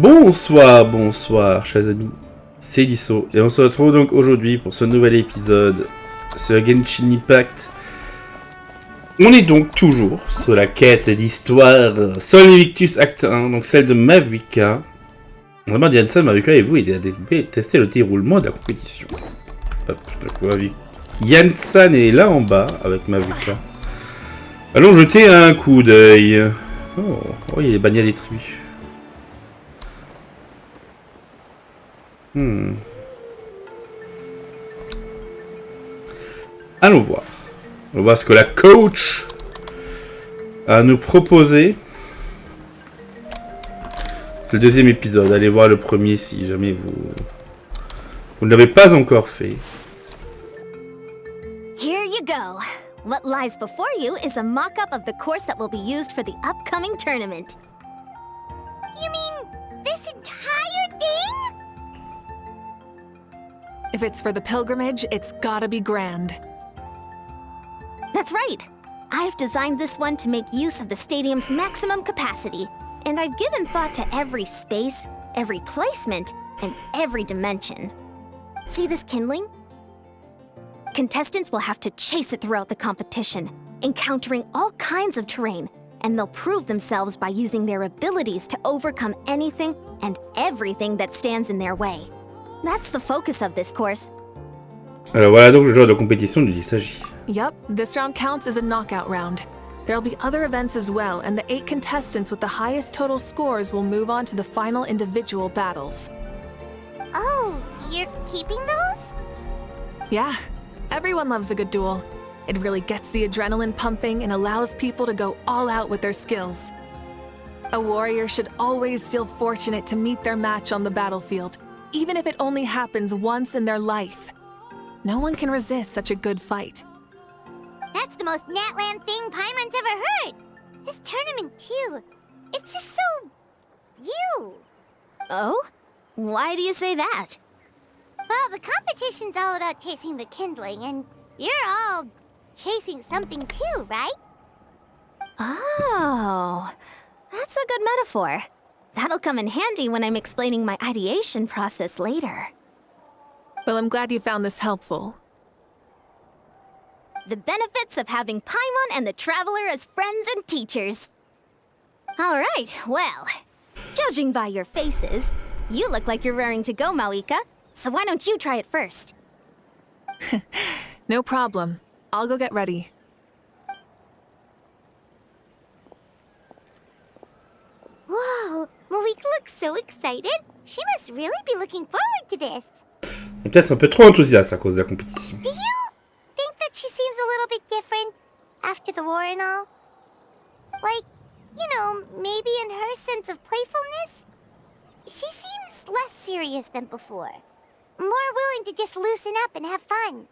Bonsoir, bonsoir, chers amis, c'est Deaso, et on se retrouve donc aujourd'hui pour ce nouvel épisode sur GENSHINImpact. On est donc toujours sur la quête d'histoire Solvictus Acte 1, donc celle de Mavuika. On demande Iansan, Mavuika et vous, il a testé le déroulement de la compétition. Hop, donc Iansan est là en bas avec Mavuika. Allons jeter un coup d'œil. Oh, il y a les bagnoles détruites. Allons voir. On va voir ce que la coach a à nous proposer. C'est le deuxième épisode. Allez voir le premier si jamais vous ne l'avez pas encore fait. Here you go. What lies before you is a mock-up of the course that will be used for the upcoming tournament. You mean this entire thing? If it's for the pilgrimage, it's gotta be grand. That's right. I've designed this one to make use of the stadium's maximum capacity, and I've given thought to every space, every placement, and every dimension. See this kindling? Contestants will have to chase it throughout the competition, encountering all kinds of terrain, and they'll prove themselves by using their abilities to overcome anything and everything that stands in their way. That's the focus of this course. Alors voilà donc le genre de compétition dont il s'agit. Yup, this round counts as a knockout round. There'll be other events as well, and the 8 contestants with the highest total scores will move on to the final individual battles. Oh, you're keeping those? Yeah, everyone loves a good duel. It really gets the adrenaline pumping and allows people to go all out with their skills. A warrior should always feel fortunate to meet their match on the battlefield, even if it only happens once in their life. No one can resist such a good fight. That's the most Natland thing Paimon's ever heard! This tournament, too. It's just so... you. Oh? Why do you say that? Well, the competition's all about chasing the kindling, and you're all chasing something too, right? Oh, that's a good metaphor. That'll come in handy when I'm explaining my ideation process later. Well, I'm glad you found this helpful. The benefits of having Paimon and the Traveler as friends and teachers. Alright, well, judging by your faces, you look like you're raring to go, Mavuika, so why don't you try it first? No problem. I'll go get ready. Whoa, Mavuika looks so excited. She must really be looking forward to this. Elle est peut-être un peu trop enthousiaste à cause de la compétition. Do you think that she seems a little bit different after the war and all? Like, you know, maybe in her sense of playfulness? She seems less serious than before. More willing to just loosen up and have fun.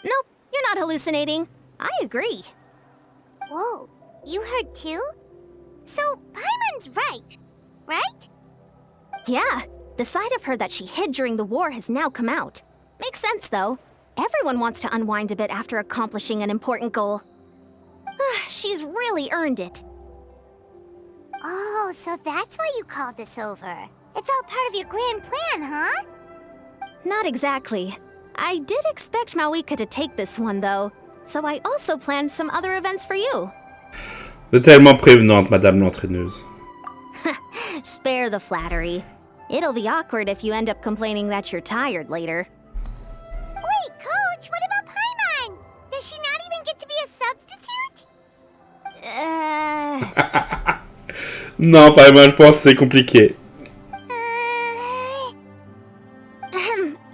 Nope, you're not hallucinating. I agree. Whoa, you heard too? So, Paimon's right? Yeah, the side of her that she hid during the war has now come out. Makes sense, though. Everyone wants to unwind a bit after accomplishing an important goal. She's really earned it. Oh, so that's why you called us over. It's all part of your grand plan, huh? Not exactly. I did expect Mavuika to take this one, though, so I also planned some other events for you. Vous êtes tellement prévenante, madame l'entraîneuse. Spare the flattery. It'll be awkward if you end up complaining that you're tired later. Wait, Coach, what about Paimon? Does she not even get to be a substitute? Non, pas mal, je pense que c'est compliqué.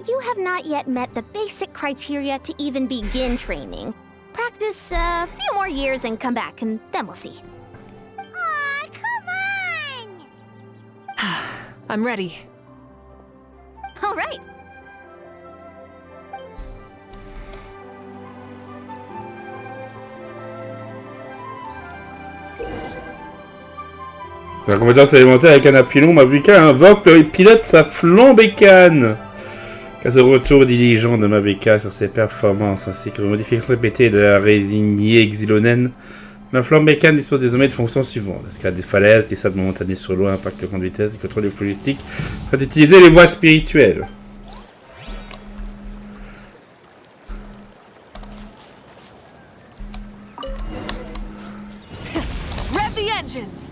You have not yet met the basic criteria to even begin training. Practice a few more years and come back, and then we'll see. Aw, come on! I'm ready. All right. La compétence élémentaire avec un appui long, Mavuika invoque et pilote sa flambécane. Qu'à ce retour diligent de Mavuika sur ses performances ainsi que les modifications répétées de la résine xylonène, La flamme bécane dispose désormais de fonctions suivantes. Escalade des falaises, glissade momentanée sur l'eau, impact de grande vitesse, contrôle des logistique. Faut utiliser les voies spirituelles. Rev the engines!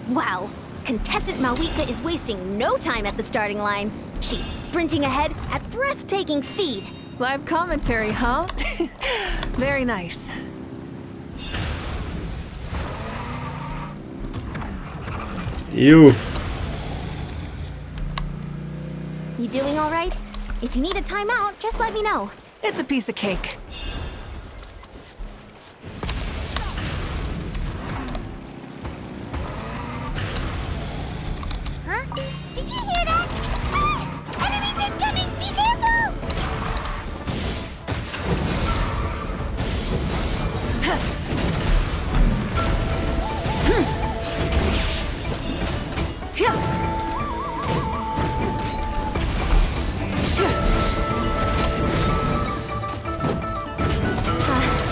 Wow, contestant Mavuika is wasting no time at the starting line. She's sprinting ahead at breathtaking speed. Live commentary, huh? Very nice. You. You doing all right? If you need a timeout, just let me know. It's a piece of cake. Huh? Did you hear that? Ah! Enemies incoming! Be careful!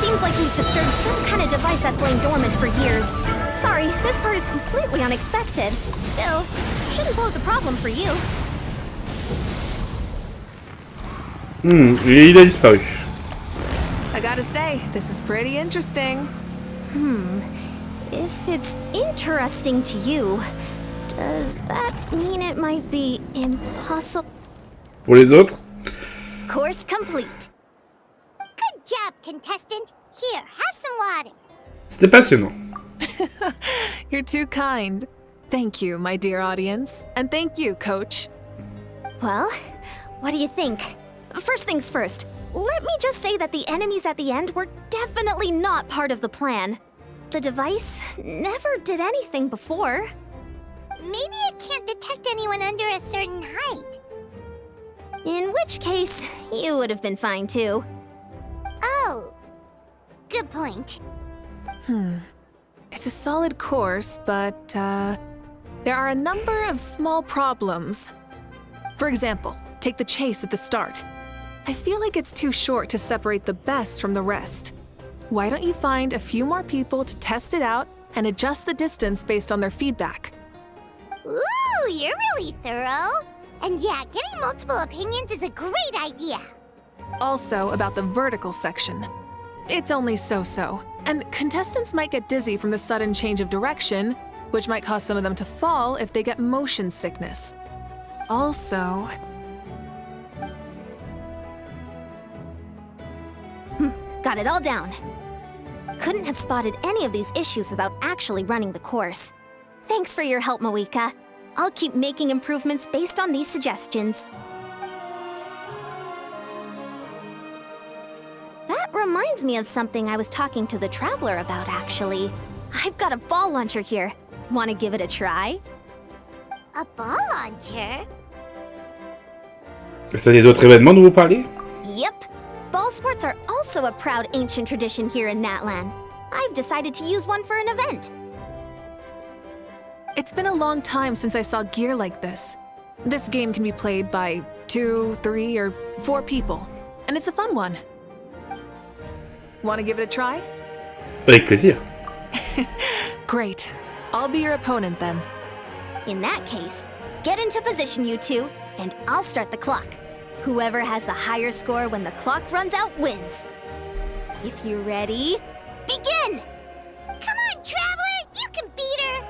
Seems like we've disturbed some kind of device that's lain dormant for years. Sorry, this part is completely unexpected. Still, shouldn't pose a problem for you. Il a disparu. I gotta say, this is pretty interesting. If it's interesting to you, does that mean it might be impossible? Pour les autres, Course complete. Good job, contestant. Here, have some water. c'était passionnant. You're too kind. Thank you, my dear audience. And thank you, Coach. Well, what do you think? First things first, let me just say that the enemies at the end were definitely not part of the plan. The device never did anything before. Maybe it can't detect anyone under a certain height. In which case, you would have been fine too. Oh. Good point. It's a solid course, but there are a number of small problems. For example, take the chase at the start. I feel like it's too short to separate the best from the rest. Why don't you find a few more people to test it out and adjust the distance based on their feedback? Ooh, you're really thorough. And yeah, getting multiple opinions is a great idea. Also about the vertical section. It's only so-so, and contestants might get dizzy from the sudden change of direction, which might cause some of them to fall if they get motion sickness. Also... Got it all down. Couldn't have spotted any of these issues without actually running the course. Thanks for your help, Mavuika. I'll keep making improvements based on these suggestions. That reminds me of something I was talking to the Traveler about, actually. I've got a ball launcher here. Want to give it a try? A ball launcher? Est-ce qu'il y a des autres événements dont vous parlez? Yep. Ball sports are also a proud ancient tradition here in Natlan. I've decided to use one for an event. It's been a long time since I saw gear like this. This game can be played by 2, 3, or 4 people, and it's a fun one. Want to give it a try? Avec plaisir. Great. I'll be your opponent then. In that case, get into position, you two, and I'll start the clock. Whoever has the higher score when the clock runs out wins. If you're ready, begin! Come on, Traveler! You can beat her!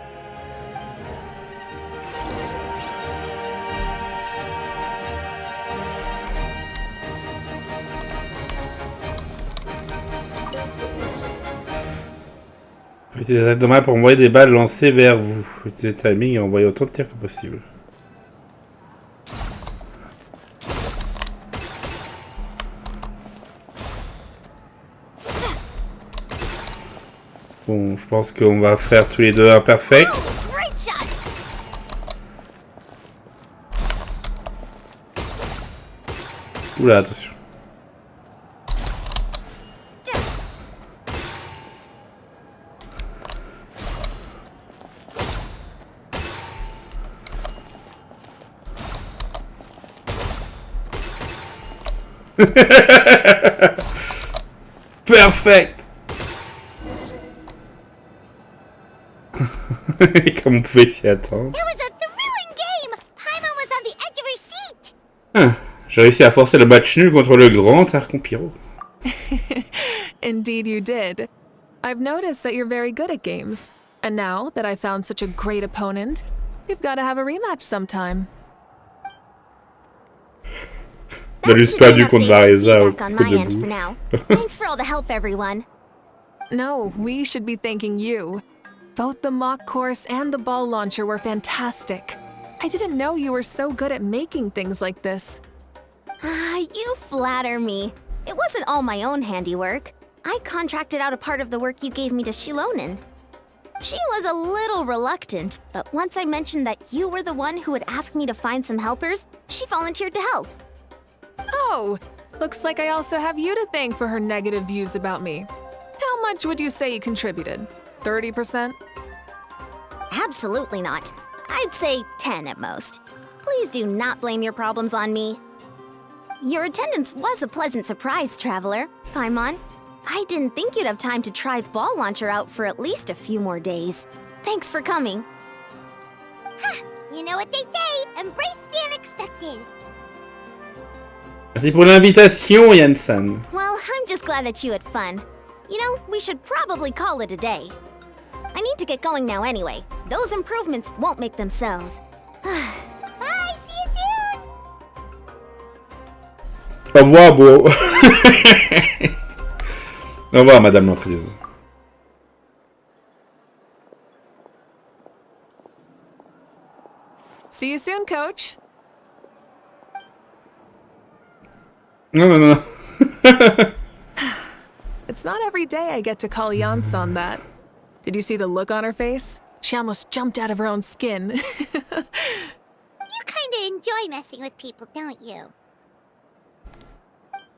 Utilisez des attaques de main pour envoyer des balles lancées vers vous. Utilisez le timing et envoyez autant de tirs que possible. Bon, je pense qu'on va faire tous les deux un perfect. Great shot! Oula, attention. Perfect. Comme on pouvait s'y attendre. It was a thrilling game! Paimon was on the edge of her seat! J'ai réussi à forcer le match nul contre le grand Archon Pyro. Indeed you did. I've noticed that you're very good at games. And now that I found such a great opponent, we've got to have a rematch sometime. On a juste perdu contre Vareza au on coup my de end for bout. now. Thanks for all the help, everyone. No, we should be thanking you. Both the mock course and the ball launcher were fantastic. I didn't know you were so good at making things like this. You flatter me. It wasn't all my own handiwork. I contracted out a part of the work you gave me to Shilonen. She was a little reluctant, but once I mentioned that you were the one who would ask me to find some helpers, she volunteered to help. Oh, looks like I also have you to thank for her negative views about me. How much would you say you contributed? 30%? Absolutely not. I'd say 10 at most. Please do not blame your problems on me. Your attendance was a pleasant surprise, Traveler. Paimon, I didn't think you'd have time to try the ball launcher out for at least a few more days. Thanks for coming. Ha! You know what they say, embrace the unexpected. Merci pour l'invitation, Iansan. Well, I'm just glad that you had fun. You know, we should probably call it a day. I need to get going now anyway. Those improvements won't make themselves. Bye, see you soon! Au revoir, beau. Au revoir, madame l'entraîneuse. See you soon, coach. Non, non, non. It's not every day I get to call Iansan that. Did you see the look on her face? She almost jumped out of her own skin. You kinda enjoy messing with people, don't you?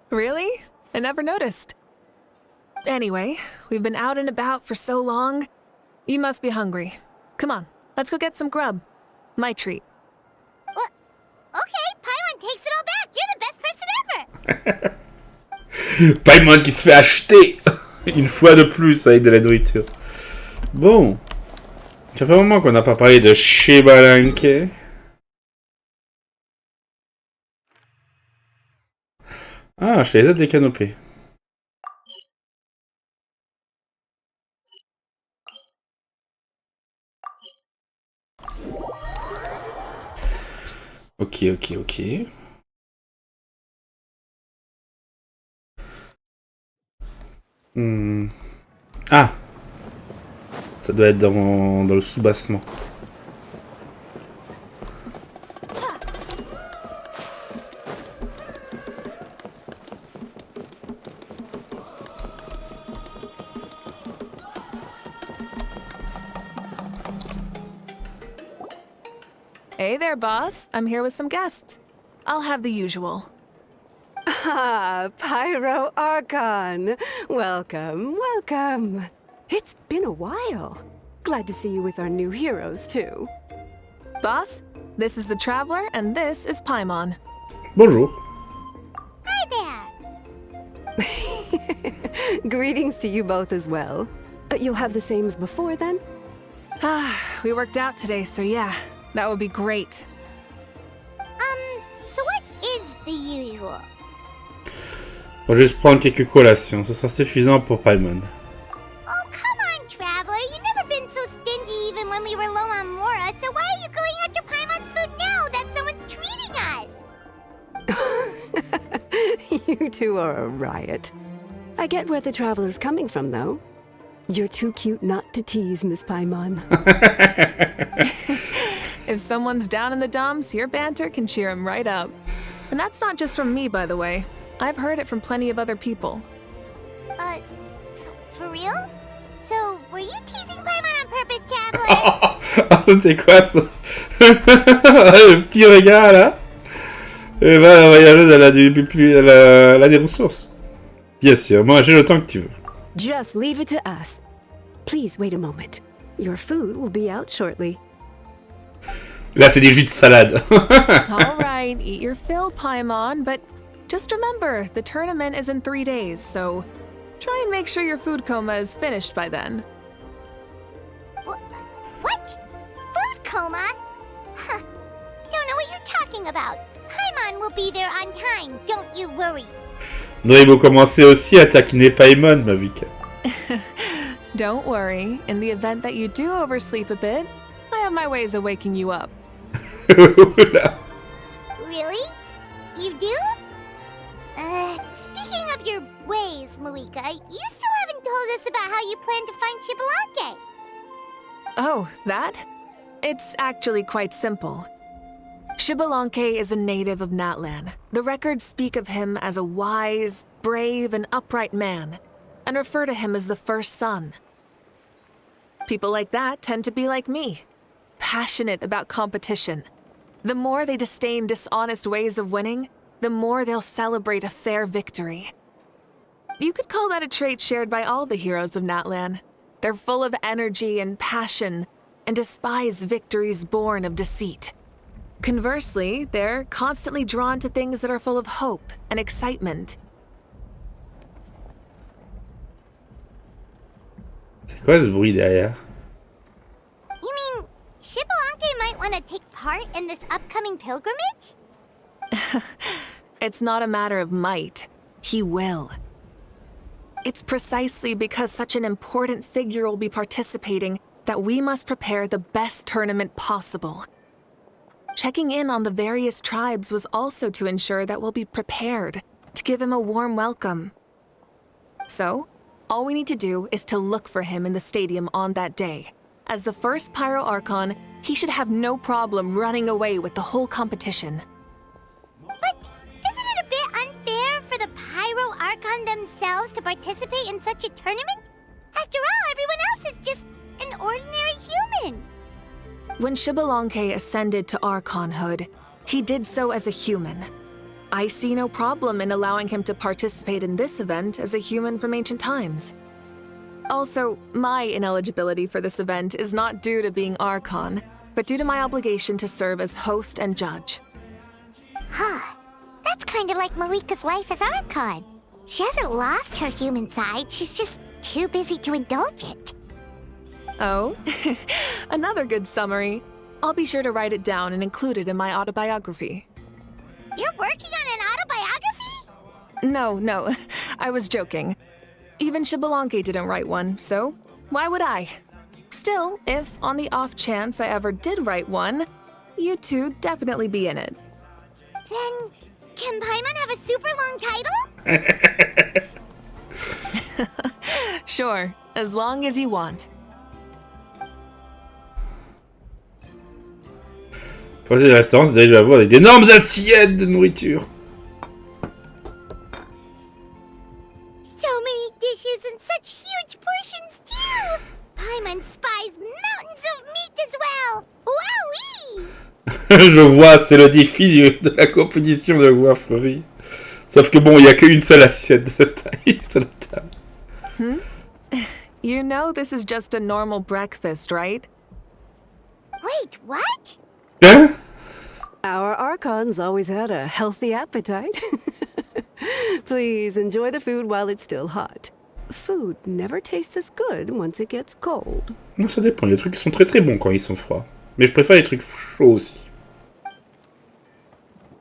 Really? I never noticed. Anyway, we've been out and about for so long. You must be hungry. Come on, let's go get some grub. My treat. Well, okay, Paimon takes it all back. You're the best person ever. Paimon qui se fait acheter une fois de plus avec de la nourriture. Bon. Ça fait un moment qu'on n'a pas parlé de Shebalanke. Ah, chez les aides des canopées. Ok, ok, ok. Ah! Ça doit être dans le sous-bassement. Hey there, boss. I'm here with some guests. I'll have the usual. Ah, Pyro Archon. Welcome, welcome. It's been a while. Glad to see you with our new heroes, too. Boss, this is the Traveler, and this is Paimon. Bonjour. Hi there. Greetings to you both as well. You'll have the same as before, then? Ah, we worked out today, so yeah, that would be great. So what is the usual? On va juste prendre quelques collations. Ce sera suffisant pour Paimon. Oh, come on, Traveler. You've never been so stingy even when we were low on Mora, so why are you going after Paimon's food now that someone's treating us? You two are a riot. I get where the Traveler's coming from, though. You're too cute not to tease, Miss Paimon. If someone's down in the dumps, your banter can cheer him right up. And that's not just from me, by the way. I've heard it from plenty of other people. For real? So, were you teasing Paimon on purpose, Traveler? Ah, ça c'est quoi ça? Le petit regard là. Et va, la voyageuse, elle a des ressources. Bien sûr, moi j'ai le temps que tu veux. Just leave it to us. Please wait a moment. Your food will be out shortly. Là c'est des jus de salade. All right, eat your fill, Paimon, but Just remember, the tournament is in 3 days, so try and make sure your food coma is finished by then. What? Food coma? Huh. Don't know what you're talking about. Paimon will be there on time, don't you worry. Non, ils vont commencer aussi à taquiner Paimon, Mavuika. Don't worry, in the event that you do oversleep a bit, I have my ways of waking you up. Really? You do? Speaking of your ways, Mavuika, you still haven't told us about how you plan to find Xbalanque. Oh, that? It's actually quite simple. Xbalanque is a native of Natlan. The records speak of him as a wise, brave, and upright man, and refer to him as the first son. People like that tend to be like me, passionate about competition. The more they disdain dishonest ways of winning, the more they'll celebrate a fair victory. You could call that a trait shared by all the heroes of Natlan. They're full of energy and passion, and despise victories born of deceit. Conversely, they're constantly drawn to things that are full of hope and excitement. C'est quoi ce bruit derrière? You mean Xbalanque might want to take part in this upcoming pilgrimage? It's not a matter of might. He will. It's precisely because such an important figure will be participating that we must prepare the best tournament possible. Checking in on the various tribes was also to ensure that we'll be prepared to give him a warm welcome. So, all we need to do is to look for him in the stadium on that day. As the first Pyro Archon, he should have no problem running away with the whole competition. But isn't it a bit unfair for the Pyro Archon themselves to participate in such a tournament? After all, everyone else is just an ordinary human. When Xbalanque ascended to Archonhood, he did so as a human. I see no problem in allowing him to participate in this event as a human from ancient times. Also, my ineligibility for this event is not due to being Archon, but due to my obligation to serve as host and judge. Huh. That's kind of like Mavuika's life as Archon. She hasn't lost her human side, she's just too busy to indulge it. Oh, another good summary. I'll be sure to write it down and include it in my autobiography. You're working on an autobiography? No, I was joking. Even Xbalanque didn't write one, so why would I? Still, if on the off chance I ever did write one, you two definitely be in it. Then, can Paimon have a super long title? Sure, as long as you want. Pour le restaurant, c'est d'arriver à avoir avec d'énormes assiettes de nourriture. So many dishes and such huge portions too! Paimon spies mountains of meat as well! Wowee! Je vois, c'est le défi de la compétition de coiffrerie. Sauf que bon, il n'y a qu'une seule assiette de cette taille sur la table. You know this is just a normal breakfast, right? Wait, what? Hein? Our Archons always had a healthy appetite. Please enjoy the food while it's still hot. Food never tastes as good once it gets cold. Non, ça dépend. Les trucs sont très très bons quand ils sont froids. Mais je préfère les trucs chauds aussi.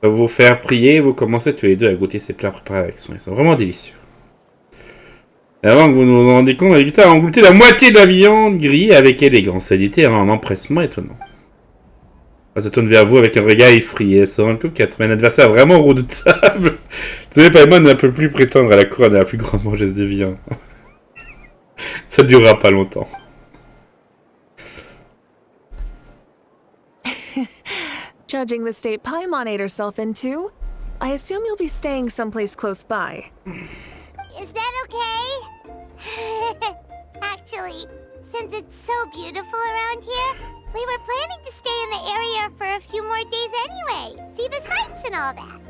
Ça va vous faire prier, vous commencez tous les deux à goûter ces plats préparés avec soin. Ils sont vraiment délicieux. Et avant que vous nous en rendiez compte, Mavuika a goûté la moitié de la viande grillée avec élégance. Elle était un empressement étonnant. Elle se tourne vers vous avec un regard effrayé. Elle se rend compte qu'elle a trouvé un adversaire vraiment redoutable. Désolé, Paimon ne peut plus prétendre à la couronne de la plus grande mangeuse de viande. Ça ne durera pas longtemps. Judging the state Paimon ate herself into, I assume you'll be staying someplace close by. Is that okay? Actually, since it's so beautiful around here, we were planning to stay in the area for a few more days anyway. See the sights and all that.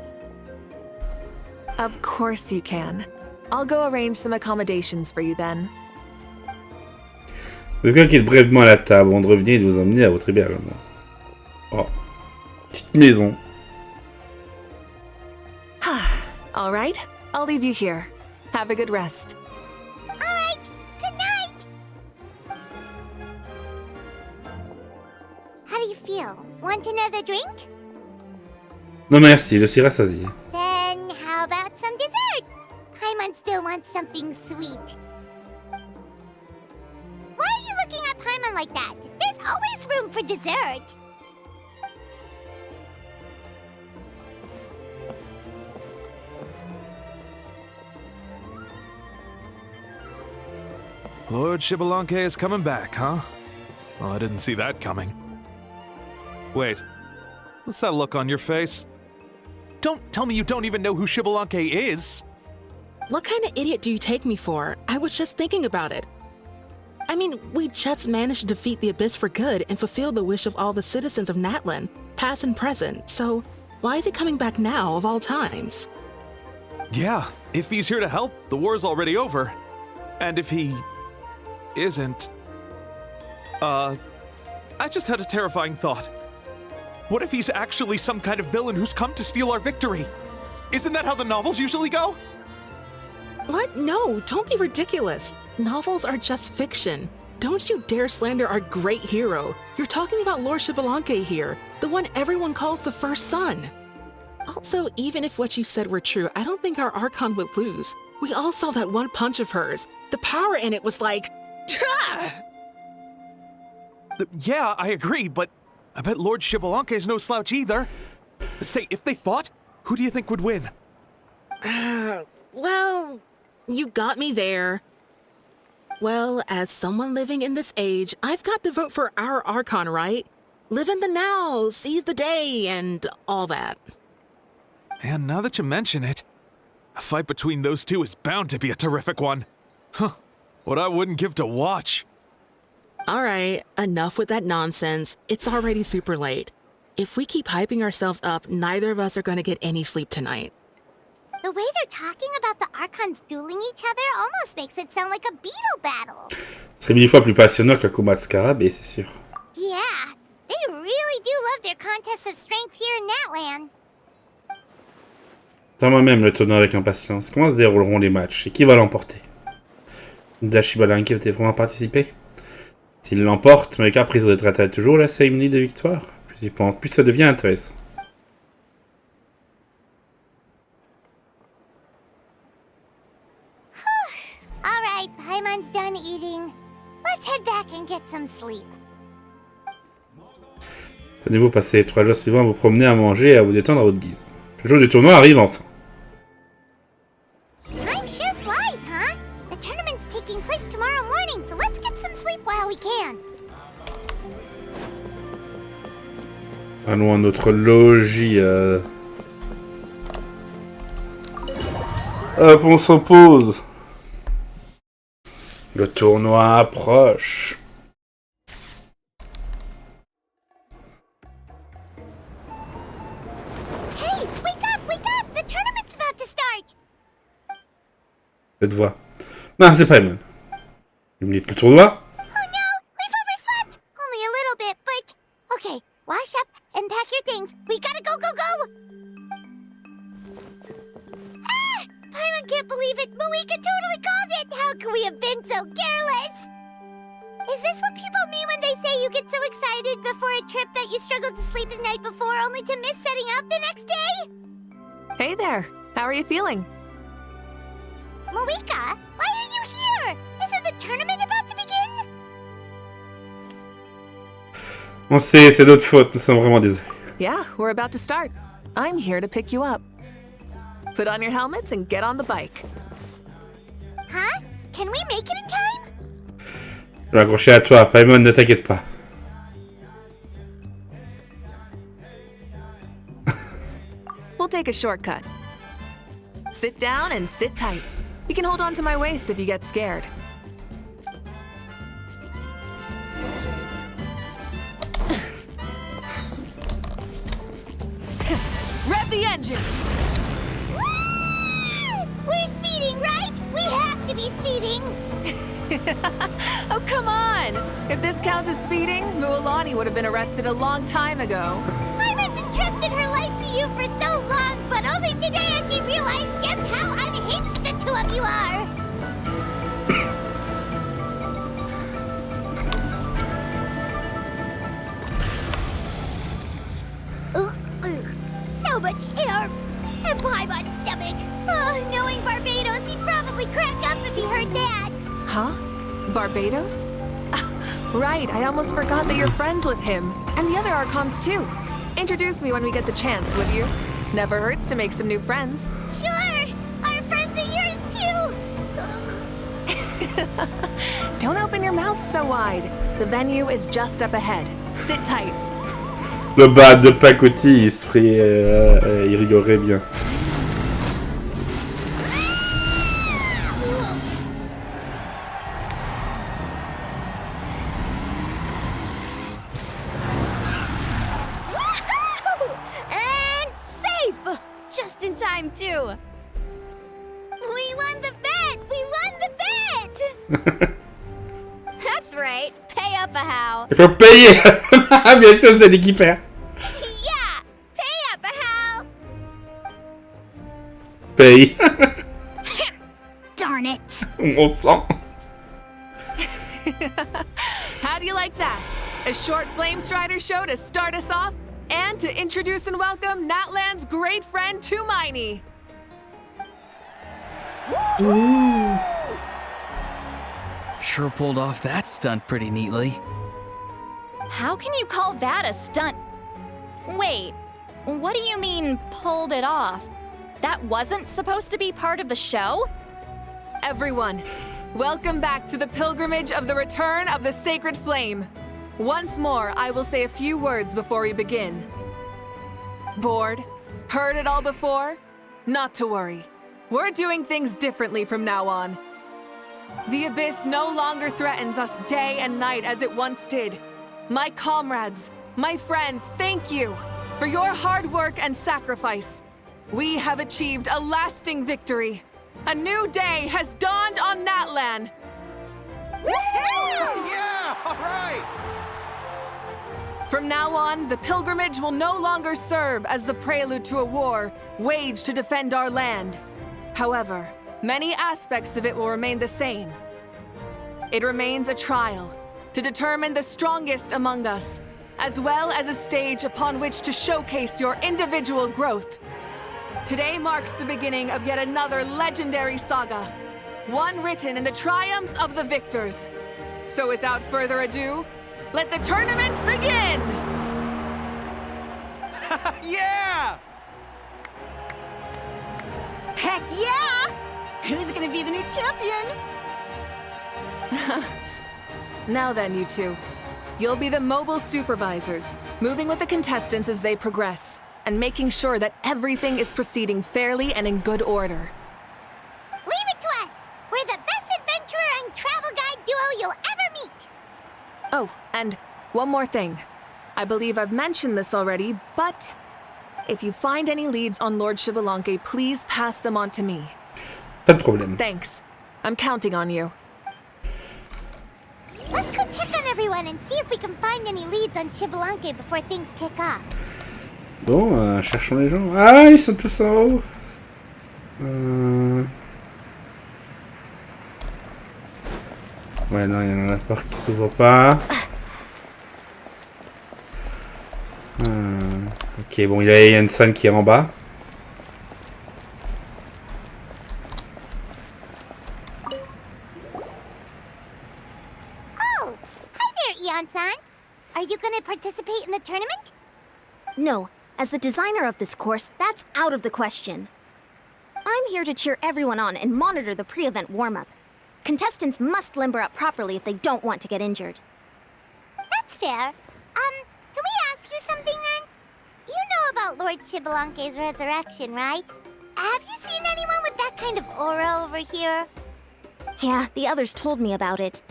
Of course you can. I'll go arrange some accommodations for you then. Quelqu'un quitte brièvement à la table avant de revenir et de vous emmener à votre hébergement. Oh. Petite maison. All right, I'll leave you here. Have a good rest. Alright, good night! How do you feel? Want another drink? Non merci, je suis rassasié. Then how about some dessert? Paimon still wants something sweet. Why are you looking at Paimon like that? There's always room for dessert. Lord Xbalanque is coming back, huh? Well, I didn't see that coming. Wait, what's that look on your face? Don't tell me you don't even know who Xbalanque is! What kind of idiot do you take me for? I was just thinking about it. I mean, we just managed to defeat the Abyss for good and fulfill the wish of all the citizens of Natlan, past and present, so why is he coming back now of all times? Yeah, if he's here to help, the war's already over. And if he isn't... I just had a terrifying thought. What if he's actually some kind of villain who's come to steal our victory? Isn't that how the novels usually go? What? No, don't be ridiculous. Novels are just fiction. Don't you dare slander our great hero. You're talking about Lord Xbalanque here, the one everyone calls the first son. Also, even if what you said were true, I don't think our Archon would lose. We all saw that one punch of hers. The power in it was like... Yeah, I agree, but I bet Lord Xbalanque is no slouch either. Say, if they fought, who do you think would win? Well, you got me there. Well, as someone living in this age, I've got to vote for our Archon, right? Live in the now, seize the day, and all that. And now that you mention it, a fight between those two is bound to be a terrific one. Huh, what I wouldn't give to watch. All right, enough with that nonsense. It's already super late. If we keep hyping ourselves up, neither of us are going to get any sleep tonight. The way they're talking about the Archons dueling each other almost makes it sound like a beetle battle. Ce serait 1000 fois plus passionnant qu'un combat de scarabée, c'est sûr. Yeah, they really do love their contests of strength here in Natlan. Dans moi-même le tournoi avec impatience. Comment se dérouleront les matchs et qui va l'emporter? Xbalanque va-t-il vraiment participer? S'il l'emporte, Mavuika présidera-t-elle toujours la cérémonie de victoire? Plus j'y pense, plus ça devient intéressant. Alright, Paimon's done eating. Let's head back and get some sleep. Venez-vous passer les 3 jours suivants à vous promener, à manger et à vous détendre à votre guise. Le jour du tournoi arrive enfin. Time sure flies, huh? The tournament's taking place tomorrow morning, so let's get some sleep while we can. Allons à notre logis. Hop, on s'oppose. Le tournoi approche. Hey, wake up, wake up! The tournament's about to start! Cette voix. Non, c'est Paimon. Il me dit le tournoi. Oh no, we've overslept! Only a little bit, but... Okay, wash up and pack your things. We gotta go, go, go! Ah! Paimon can't believe it! Mavuika totally called it! How could we have been so careless? Is this what people mean when they say you get so excited before a trip that you struggled to sleep the night before only to miss setting out the next day? Hey there, how are you feeling? Mavuika, why are you here? Isn't the tournament about to begin? On sait, c'est notre faute, nous sommes vraiment désolés. Yeah, we're about to start. I'm here to pick you up. Put on your helmets and get on the bike. Huh? Can we make it in time? Je vais accrocher à toi, Paimon, ne t'inquiète pas. We'll take a shortcut. Sit down and sit tight. You can hold on to my waist if you get scared. Rev the engine! We're speeding, right? We have to be speeding! Oh, come on! If this counts as speeding, Mualani would have been arrested a long time ago. Paimon's entrusted her life to you for so long, But only today has she realized just how unhinged the two of you are. So much air and Paimon stomach. Oh, knowing Barbados, he'd probably crack up if he heard that. Huh? Barbados? Right, I almost forgot that you're friends with him. And the other Archons too. Introduce me when we get the chance, would you? Never hurts to make some new friends. Sure! Our friends are yours too! Don't open your mouth so wide. The venue is just up ahead. Sit tight. Le bas de pacotille, il se ferait... il rigolerait bien. And safe! Just in time, too. We won the bet! We won the bet! That's right. Pay up a how. Il faut payer. Bien sûr, c'est l'équipe. Yeah! Pay up a how! Paye. Darn it! On sent. How do you like that? A short Flame Strider show to start us off, and to introduce and welcome Natlan's great friend Tumaini. Sure pulled off that stunt pretty neatly. How can you call that a stunt? Wait, what do you mean, pulled it off? That wasn't supposed to be part of the show? Everyone, welcome back to the pilgrimage of the return of the sacred flame. Once more, I will say a few words before we begin. Bored? Heard it all before? Not to worry. We're doing things differently from now on. The abyss no longer threatens us day and night as it once did. My comrades, my friends, thank you for your hard work and sacrifice. We have achieved a lasting victory. A new day has dawned on Natlan. Yeah! All right! From now on, the pilgrimage will no longer serve as the prelude to a war waged to defend our land. However, many aspects of it will remain the same. It remains a trial to determine the strongest among us, as well as a stage upon which to showcase your individual growth. Today marks the beginning of yet another legendary saga, one written in the triumphs of the victors. So without further ado, let the tournament begin! Yeah! Heck yeah! Who's gonna be the new champion? Now then, you two. You'll be the mobile supervisors, moving with the contestants as they progress, and making sure that everything is proceeding fairly and in good order. Leave it to us! We're the best adventurer and travel guide duo you'll ever meet! Oh, and one more thing. I believe I've mentioned this already, but if you find any leads on Lord Xbalanque, please pass them on to me. Pas de problème. Thanks. I'm counting on you. Let's go check on everyone and see if we can find any leads on Xbalanque before things kick off. Bon, cherchons les gens. Ah, ils sont tous en haut. Ouais, non, il y en a la porte qui s'ouvre pas. Ok, bon, il y a Iansan qui est en bas. Oh! Hi there, Iansan! Are you gonna participate in the tournament? No, as the designer of this course, that's out of the question. I'm here to cheer everyone on and monitor the pre-event warm-up. Contestants must limber up properly if they don't want to get injured. That's fair. Can we ask you something then? You know about Lord Xbalanque's resurrection, right? Have you seen anyone with that kind of aura over here? Yeah, the others told me about it.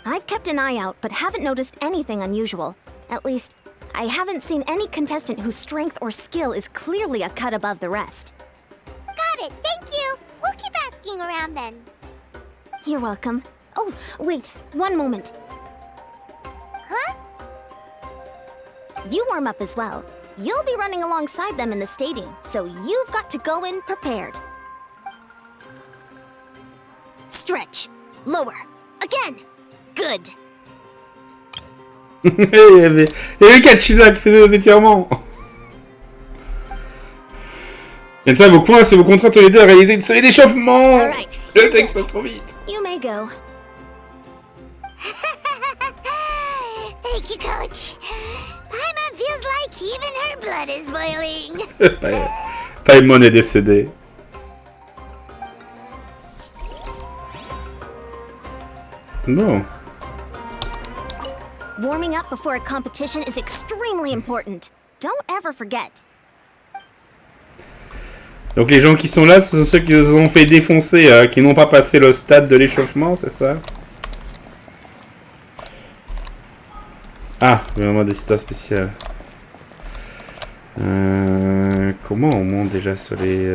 I've kept an eye out, but haven't noticed anything unusual. At least, I haven't seen any contestant whose strength or skill is clearly a cut above the rest. Got it, thank you! We'll keep asking around then. You're welcome. Oh, wait, one moment. Huh? You warm up as well. You'll be running alongside them in the stadium, so you've got to go in prepared. Stretch. Lower. Again. Good. Il y avait Kachina qui faisait des étirements. Iansan vous coince et vous contraint tous les deux à réaliser une série d'échauffements. Alright. Le texte passe trop vite. You may go. Thank you, Coach. Paimon feels like even her blood is boiling. Paimon est décédé. Bon. Warming up before a competition is extremely important. Don't ever forget. Donc les gens qui sont là, ce sont ceux qui se sont fait défoncer, qui n'ont pas passé le stade de l'échauffement, c'est ça? Ah, vraiment des cités spéciales. Comment on monte déjà sur les...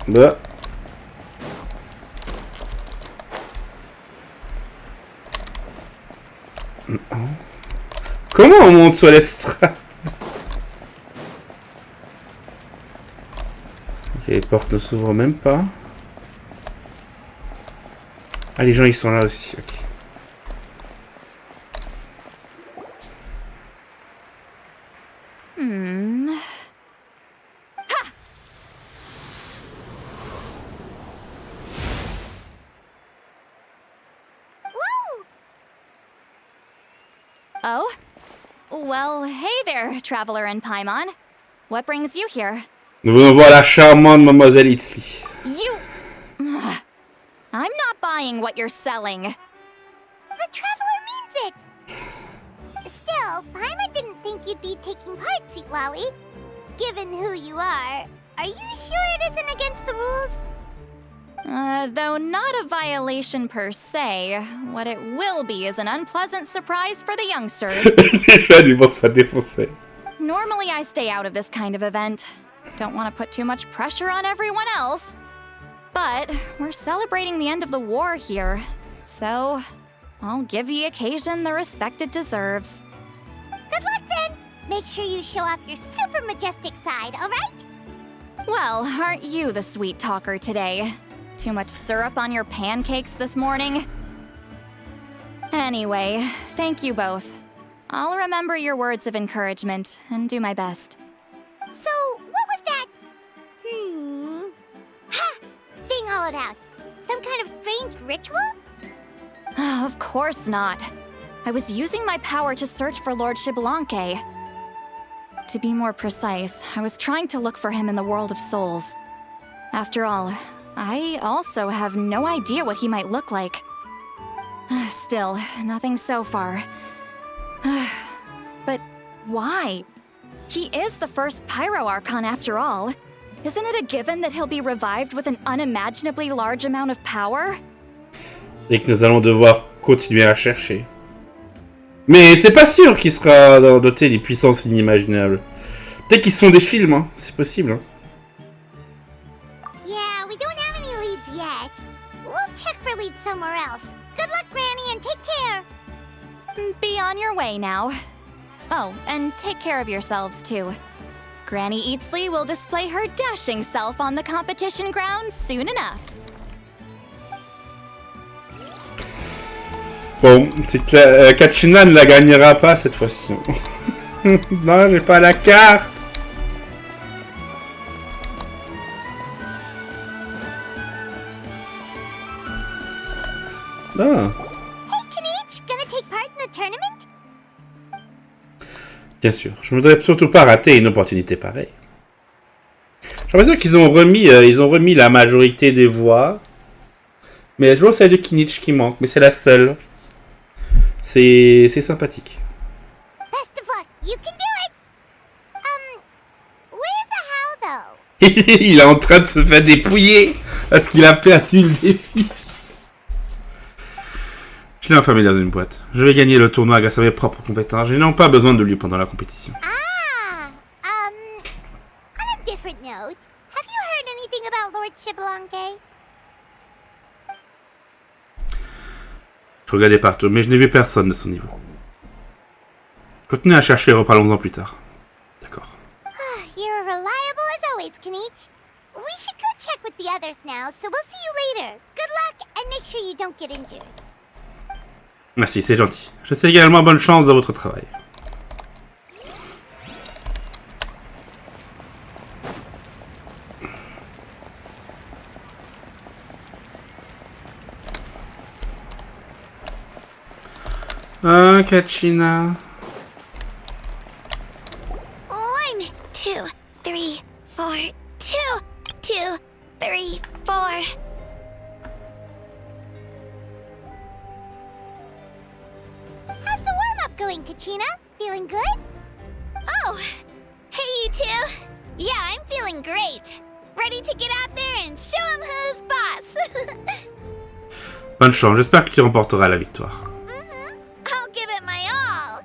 Bah. Comment on monte sur l'estrade? Ok, les portes ne s'ouvrent même pas. Ah, les gens ils sont là aussi, ok. Oh? Well, hey there, Traveler and Paimon. What brings you here? Nous venons voir la charmante mademoiselle Itzli. You... I'm not buying what you're selling. The Traveler means it! Still, Paimon didn't think you'd be taking part, Seatlawi. Given who you are you sure it isn't against the rules? Though not a violation per se, what it will be is an unpleasant surprise for the youngsters. Les jeunes, ils vont se faire défoncer. Normally I stay out of this kind of event. Don't want to put too much pressure on everyone else. But we're celebrating the end of the war here, so I'll give the occasion the respect it deserves. Good luck then! Make sure you show off your super majestic side, alright? Well, aren't you the sweet talker today? Too much syrup on your pancakes this morning? Anyway, thank you both. I'll remember your words of encouragement and do my best. So, what was that? Ha! Thing all about? Some kind of strange ritual? Of course not. I was using my power to search for Lord Xbalanque. To be more precise, I was trying to look for him in the world of souls. After all, I also have no idea what he might look like. Still, nothing so far. But why? He is the first Pyro Archon after all. Isn't it a given that he'll be revived with an unimaginably large amount of power? Et que nous allons devoir continuer à chercher. Mais c'est pas sûr qu'il sera doté des puissances inimaginables. Peut-être qu'ils sont des films, hein. C'est possible. Hein. Yeah, we don't have any leads yet. We'll check for leads somewhere else. Good luck, Granny, and take care. Be on your way now. Oh, and take care of yourselves too. Granny Eatsley will display her dashing self on the competition ground soon enough. Bon, c'est que Kachina ne la gagnera pas cette fois-ci. Non, j'ai pas la carte. Ah. Hey, Kanich, gonna take part in the tournament? Bien sûr, je ne voudrais surtout pas rater une opportunité pareille. J'ai l'impression qu'ils ont remis la majorité des voix. Mais il y a toujours celle de Kinich qui manque, mais c'est la seule. C'est sympathique. Best of luck, you can do it! Where's the how, though? Il est en train de se faire dépouiller parce qu'il a perdu le défi. Je l'ai enfermé dans une boîte. Je vais gagner le tournoi grâce à mes propres compétences. Je n'ai pas besoin de lui pendant la compétition. On a different note, have you heard anything about Lord Xbalanque? Je Regardez partout, mais je n'ai vu personne de son niveau. Continuez à chercher et reparlons-en plus tard. D'accord. You're reliable as always, Kanich. We should go check with the others now, so we'll see you later. Good luck, and make sure you don't get injured. Merci, c'est gentil. Je sais également bonne chance dans votre travail. Kachina. 1, 2, 3, 4, 2, 2, 3, 4. How's the warm-up going, Kachina? Feeling good? Oh, hey you two. Yeah, I'm feeling great. Ready to get out there and show 'em who's boss. Bonne chance, j'espère que tu remporteras la victoire. I'll give it my all.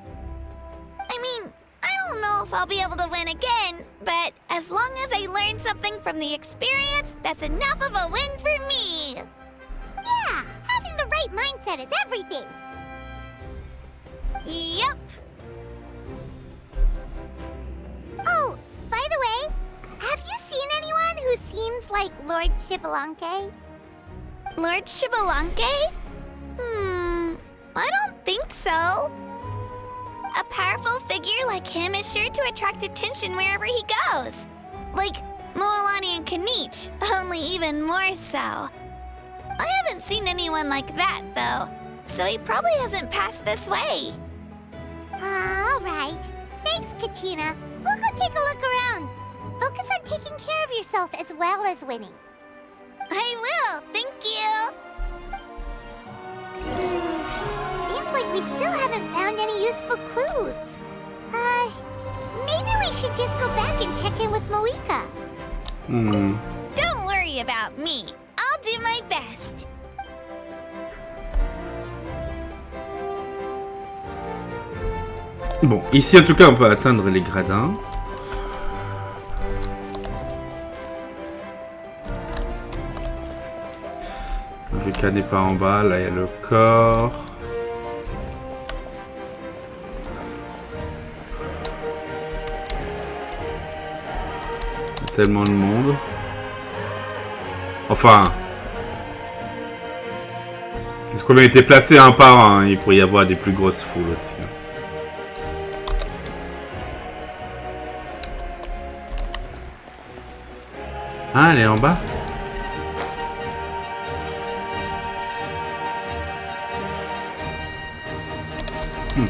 I mean, I don't know if I'll be able to win again, but as long as I learn something from the experience, that's enough of a win for me. Yeah, having the right mindset is everything. Yep. Oh, by the way, have you seen anyone who seems like Lord Shibalanke? Lord Shibalanke? I don't think so. A powerful figure like him is sure to attract attention wherever he goes. Like Moalani and Kanich, only even more so. I haven't seen anyone like that, though, so he probably hasn't passed this way. All right. Thanks, Kachina. We'll go take a look around. Focus on taking care of yourself as well as winning. I will, thank you. Seems like we still haven't found any useful clues. Maybe we should just go back and check in with Mavuika. Don't worry about me. I'll do my best. Bon, ici en tout cas on peut atteindre les gradins. Mavuika n'est pas en bas, là il y a le corps. Il y a tellement de monde. Enfin... Est-ce qu'on a été placé un par un? Il pourrait y avoir des plus grosses foules aussi. Ah, elle est en bas. Nous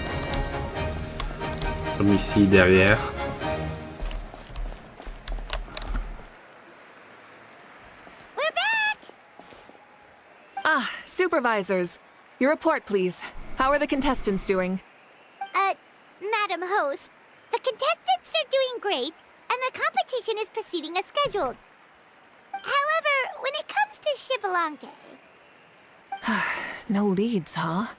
sommes ici derrière. We're back! Ah, supervisors. Your report, please. How are the contestants doing? Madam Host, the contestants are doing great, and the competition is proceeding as scheduled. However, when it comes to Shibalanke... No leads, huh?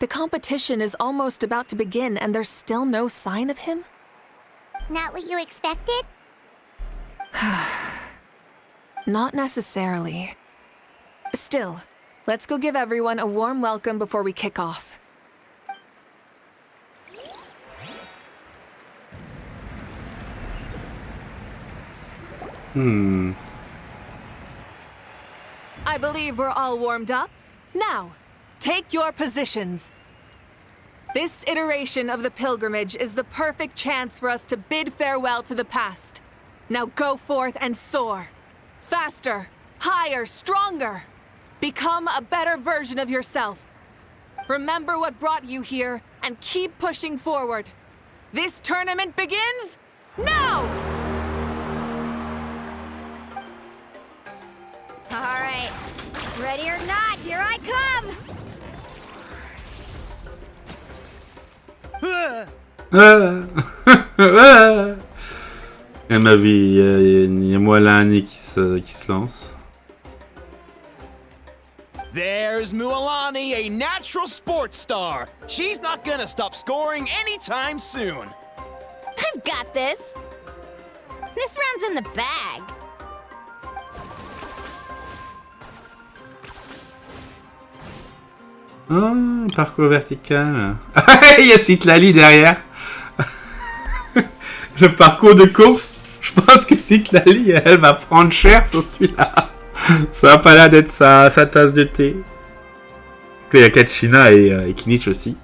The competition is almost about to begin and there's still no sign of him? Not what you expected? Not necessarily. Still, let's go give everyone a warm welcome before we kick off. I believe we're all warmed up. Now, take your positions. This iteration of the pilgrimage is the perfect chance for us to bid farewell to the past. Now go forth and soar. Faster, higher, stronger. Become a better version of yourself. Remember what brought you here and keep pushing forward. This tournament begins now! All right, ready or not, here I come! Et ma vie, il y a Moalani qui se lance. There's Moalani, a natural sports star. She's not gonna stop scoring anytime soon. I've got this. This round's in the bag. Oh, parcours vertical. Il y a Citlali derrière. Le parcours de course. Je pense que Citlali, elle va prendre cher sur celui-là. Ça va pas l'air d'être sa tasse de thé. Il y a Kachina et Kinich aussi.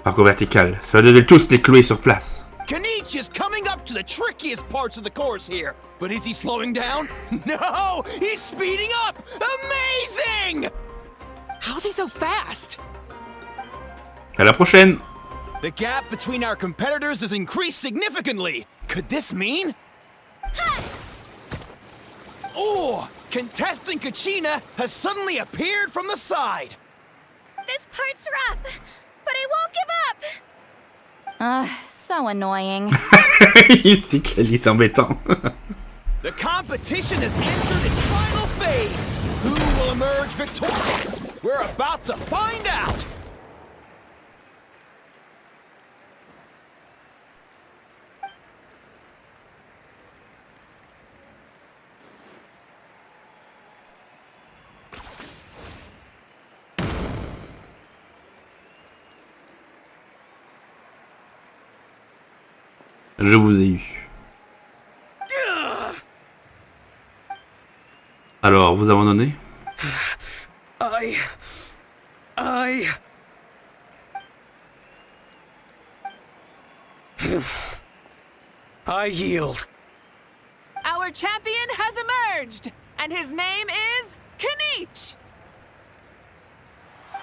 Parcours vertical. Ça va donner tous les clouer sur place. Kinich is coming up to the trickiest parts of the course here. But is he slowing down? No! He's speeding up! Amazing! How's he so fast? À la prochaine. The gap between our competitors has increased significantly. Could this mean? Oh! Contestant Kachina has suddenly appeared from the side. This part's rough, but I won't give up. So annoying. Citlali, c'est embêtant. The competition has entered its final phase. Who will emerge victorious? We're about to find out. Je vous ai eu. Alors, vous abandonnez? I yield. Our champion has emerged, and his name is Kinich.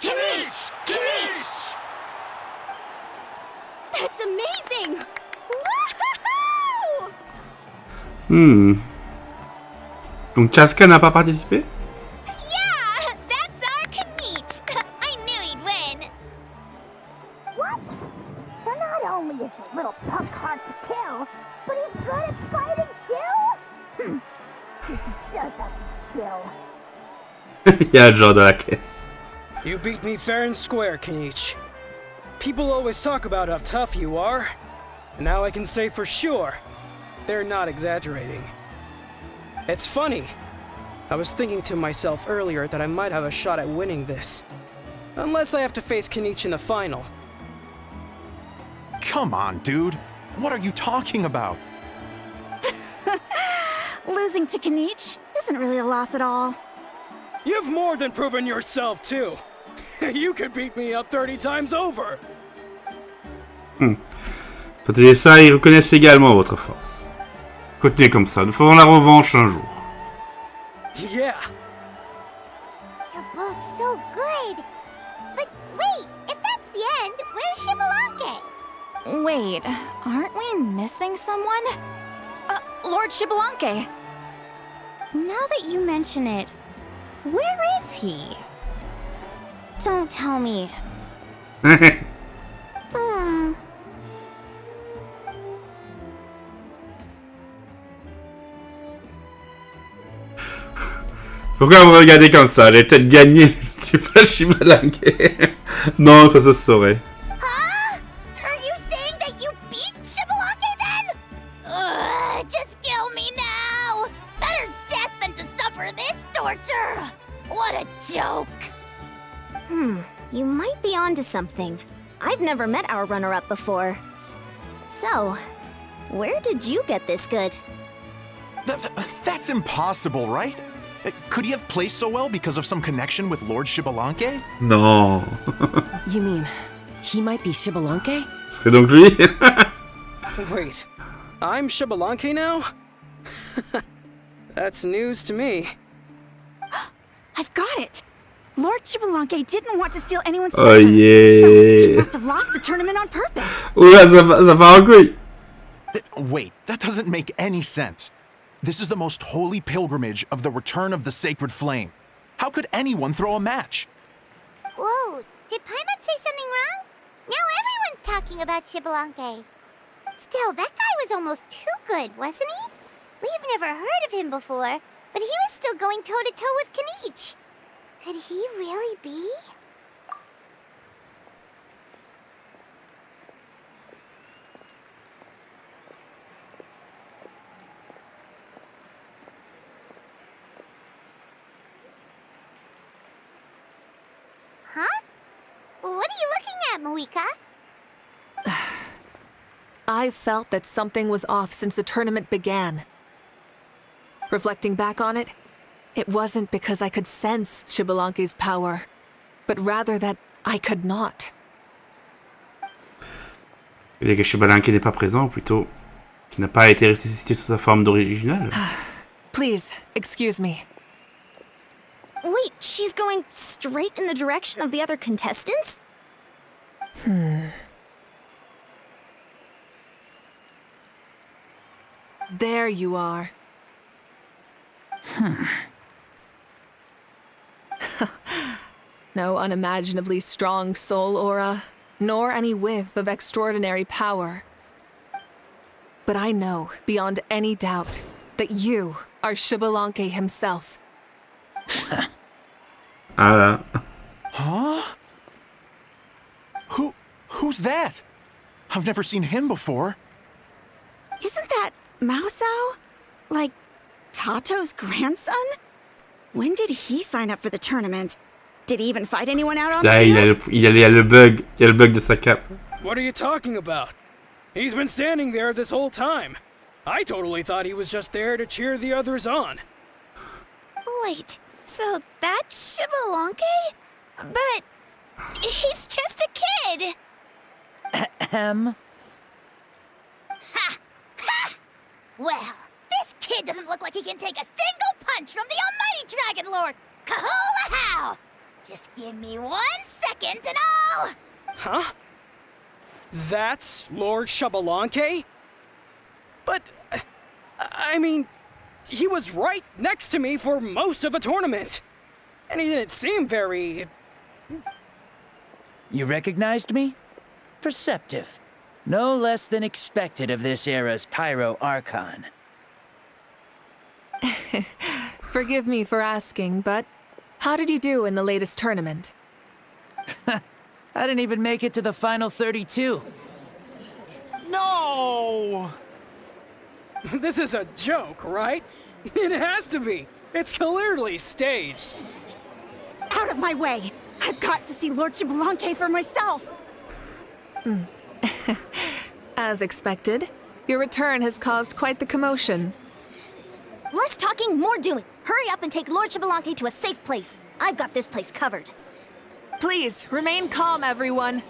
Kinich! Kinich! That's amazing! Woohoo! Donc Chaska n'a pas participé? Yeah, that's our Kinich. I knew he'd win. What? So not only is he a little punk hard to kill, but he's good at fighting too? This is just a skill. Il y a un genre dans la caisse. You beat me fair and square, Kinich. People always talk about how tough you are. And now I can say for sure, they're not exaggerating. It's funny. I was thinking to myself earlier that I might have a shot at winning this. Unless I have to face Kinich in the final. Come on, dude. What are you talking about? Losing to Kinich isn't really a loss at all. You've more than proven yourself, too. You could beat me up 30 times over. Faut ça, ils reconnaissent également votre force. Continuez comme ça, nous ferons la revanche un jour. Yeah. You're both so good. But wait, if that's the end, where's Shibalanke? Wait, aren't we missing someone? Lord Shibalanke. Now that you mention it, where is he? Don't tell me. Pourquoi vous regardez comme ça? Elle est peut-être gagnée. C'est pas Shibalanke. Non, ça se saurait. Huh? Are you saying that you beat Shibalanke then? Just kill me now. Better death than to suffer this torture. What a joke. You might be onto something. I've never met our runner-up before. So, where did you get this good? That's impossible, right? Could he have placed so well because of some connection with Lord Shibalanke? Non. You mean, he might be Shibalanke? C'est donc lui? Wait, I'm Shibalanke now? That's news to me. I've got it! Lord Shibalanke didn't want to steal anyone's Oh thunder, yeah. so he must have lost the tournament on purpose. Oula, ça va en couille. Wait, that doesn't make any sense. This is the most holy pilgrimage of the return of the sacred flame. How could anyone throw a match? Whoa, did Paimon say something wrong? Now everyone's talking about Shibalanke. Still, that guy was almost too good, wasn't he? We've never heard of him before, but he was still going toe-to-toe with Kinich. Could he really be? Mavuika? I felt that something was off since the tournament began. Reflecting back on it, it wasn't because I could sense Xbalanque's power, but rather that I could not. Et que Xbalanque n'est pas présent, ou plutôt, qui n'a pas été ressuscité sous sa forme d'originale. Please, excuse me. Wait, she's going straight in the direction of the other contestants? There you are. No unimaginably strong soul aura, nor any whiff of extraordinary power. But I know, beyond any doubt, that you are Xbalanque himself. Ah là. Huh? Who's that? I've never seen him before. Isn't that Mauso? Like, Tato's grandson? When did he sign up for the tournament? Did he even fight anyone out on the field? Il y a le bug de sa cape. What are you talking about? He's been standing there this whole time. I totally thought he was just there to cheer the others on. Wait, so that's Xbalanque? But he's just a kid. Ahem. Ha! Ha! Well, this kid doesn't look like he can take a single punch from the almighty Dragon Lord! Kahola how! Just give me 1 second and I'll... Huh? That's Lord Xbalanque? But, I mean, he was right next to me for most of a tournament. And he didn't seem very... You recognized me? Perceptive. No less than expected of this era's Pyro Archon. Forgive me for asking, but how did you do in the latest tournament? I didn't even make it to the final 32. No! This is a joke, right? It has to be. It's clearly staged. Out of my way! I've got to see Lord Xbalanque for myself! As expected, your return has caused quite the commotion. Less talking, more doing. Hurry up and take Lord Xbalanque to a safe place. I've got this place covered. Please, remain calm, everyone.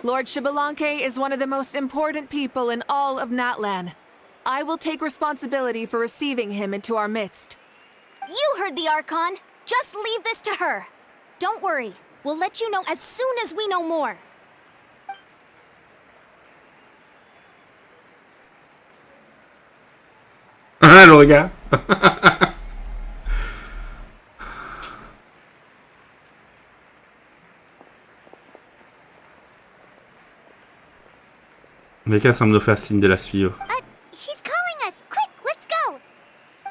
Lord Xbalanque is one of the most important people in all of Natlan. I will take responsibility for receiving him into our midst. You heard the Archon. Just leave this to her. Don't worry. We'll let you know as soon as we know more. Ah, le regard. Mavuika semble nous faire signe de la suivre. She's calling us! Quick, let's go!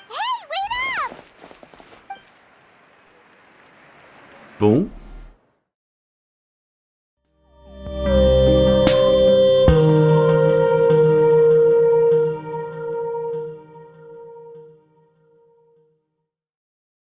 Hey, wait up! Bon.